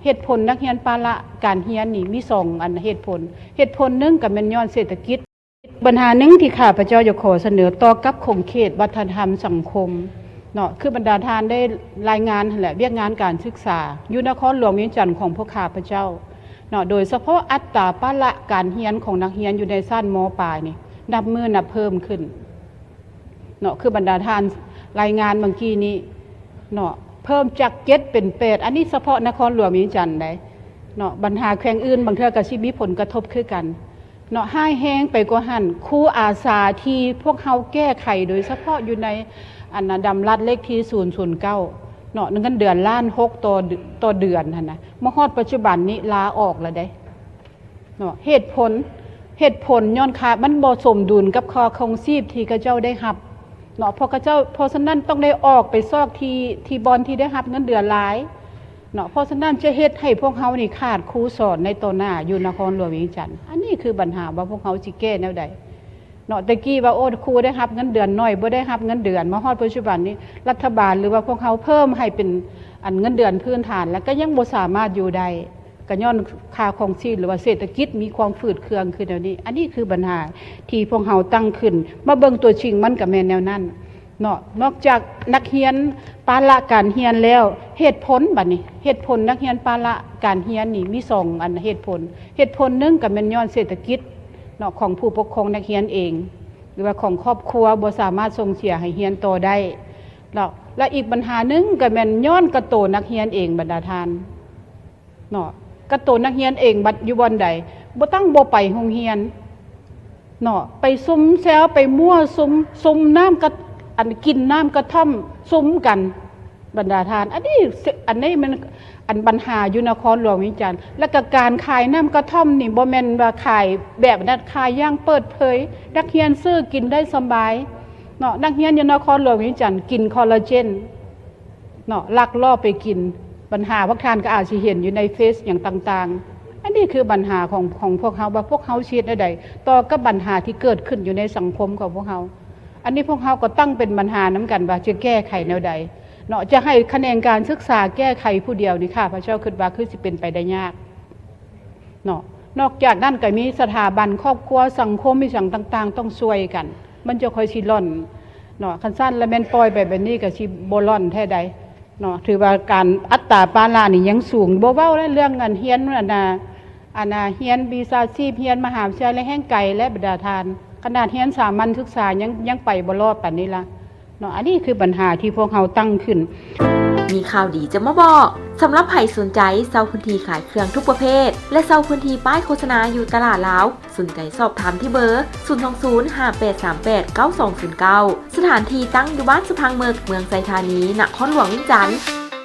เหตุผลนักเรียนปาละการเรียนนี่มี2อันเหตุผลนึงก็แม่นย้อนเศรษฐกิจปัญหานึงที่ข้าพเจ้าอยากขอเสนอต่อกับคงเขตวัฒนธรรมสังคมเนาะคือบรรดาทานได้รายงานแหละเวียกงานการศึกษาอยู่นครหลวงเวียงจันทน์ของพวกข้าพเจ้าเนาะโดยเฉพาะอัตราปาละการเรียนของนักเรียนอยู่ในชั้นม.ปลายนี่นับมื้อนับเพิ่มขึ้นเนาะคือบรรดาทานรายงานเมื่อกี้นี้เนาะเพิ่มจาก7เป็น8อันนี้เฉพาะนครหลวงเวียงจันทน์ได้เนาะปัญหาแขวงอื่นบางเทื่อก็สิมีผลกระทบคือกันเนาะให้แห้งไปกว่าหั่นครูอาสาที่พวกเฮาแก้ไขโดยเฉพาะอยู่ในอันน่ะดำรัดเลขที่009เนาะเงินเดือนล้าน6ต่อเดือนหั่นน่ะมาฮอดปัจจุบันนี้ลาออกแล้วได้เนาะเหตุผลย้อนค่ามันบ่สมดุลกับค่าครองชีพที่เขาเจ้าได้รับเนาะเพราะฉะนั้นต้องได้ออกไปซอกที่บอนที่ได้รับเงินเดือนหลายเนาะเพราะฉะนั้นจะเฮ็ดให้พวกเฮานี่ขาดครูสอนในต่อหน้าอยู่นครหลวงเวียงจันทน์อันนี้คือปัญหาว่าพวกเฮาสิแก้แนวใดเนาะตะกี้ว่าโอ้ครูได้รับเงินเดือนน้อยบ่ได้รับเงินเดือนมาฮอดปัจจุบันนี้รัฐบาลหรือว่าพวกเฮาเพิ่มให้เป็นอันเงินเดือนพื้นฐานแล้วก็ยังบ่สามารถอยู่ได้ก็ย้อนค่าครองชีพหรือว่าเศรษฐกิจมีความฝืดเคืองขึ้นแนวนี้อันนี้คือปัญหาที่พวกเฮาตั้งขึ้นมาเบิ่งตัวจริงมันก็แม่นแนวนั้นเนาะนอกจากนักเรียนปาละการเรียนแล้วเหตุผลบัดนี้เหตุผลนักเรียนปาละการเรียนนี่มี2อันเหตุผลนึงก็แม่นย้อนเศรษฐกิจเนาะของผู้ปกครองนักเรียนเองหรือว่าของครอบครัวบ่สามารถส่งเสียให้เรียนต่อได้และอีกปัญหานึงก็แม่นย้อนกระโตนักเรียนเองบรรดาทานเนาะกระโตนักเรียนเองบัดอยู่บ่อนใดบ่ตั้งบ่ไปโรงเรียนเนาะไปซุ่มแซวไปมั่วซุ่มน้ำกระอันกินน้ำกระท่อมซุ้มกันบรรดาทานอันนี้มันอันปัญหาอยู่นครหลวงเวียงจันทน์แล้วก็การขายน้ำกระท่อมนี่บ่แม่นว่าขายแบบนั้นขายอย่างเปิดเผยนักเรียนซื้อกินได้สบายเนาะนักเรียนอยู่นครหลวงเวียงจันทน์กินคอลลาเจนเนาะลักลอบไปกินปัญหาพวกทานก็อาจสิเห็นอยู่ในเฟซอย่างต่างๆอันนี้คือปัญหาของพวกเฮาว่าพวกเฮาเฮ็ดได้ต่อกับปัญหาที่เกิดขึ้นอยู่ในสังคมของพวกเฮาอันนี้พวกเฮาก็ตั้งเป็นปัญหาน้ำกันว่าจะแก้ไขแนวใดเนาะจะให้คะแนนการศึกษาแก้ไขผู้เดียวนี่ค่ะพระเจ้าคิดว่าคือสิเป็นไปได้ยากเนาะนอกจากนั้นก็มีสถาบันครอบครัวสังคมมีสิ่งต่างๆต้องช่วยกันมันจะค่อยสิล่อนเนาะคันสั้นและแม่นปล่อยแบบนี้ก็สิบ่ล่อนแท้ใดเนาะถือว่าการอัตราปาละนี่ยังสูงบ่เว้าเรื่องเงินเรียนอันน่ะเรียนวิชาชีพเรียนมหาวิทยาลัยแห่งไกลและบรรดาทานขนาดเรียนสามัญศึกษายังไปบ่รอดปานนี้ล่ะเนาะอันนี้คือปัญหาที่พวกเราตั้งขึ้นมีข่าวดีจะมาบอกสำหรับใครสนใจเช่าพื้นที่ขายเครื่องทุกประเภทและเช่าพื้นที่ป้ายโฆษณาอยู่ตลาดลาวสนใจสอบถามที่เบอร์02058389209สถานที่ตั้งอยู่บ้านสะพังเมืองไซธานีนครหลวงเวียงจันทน์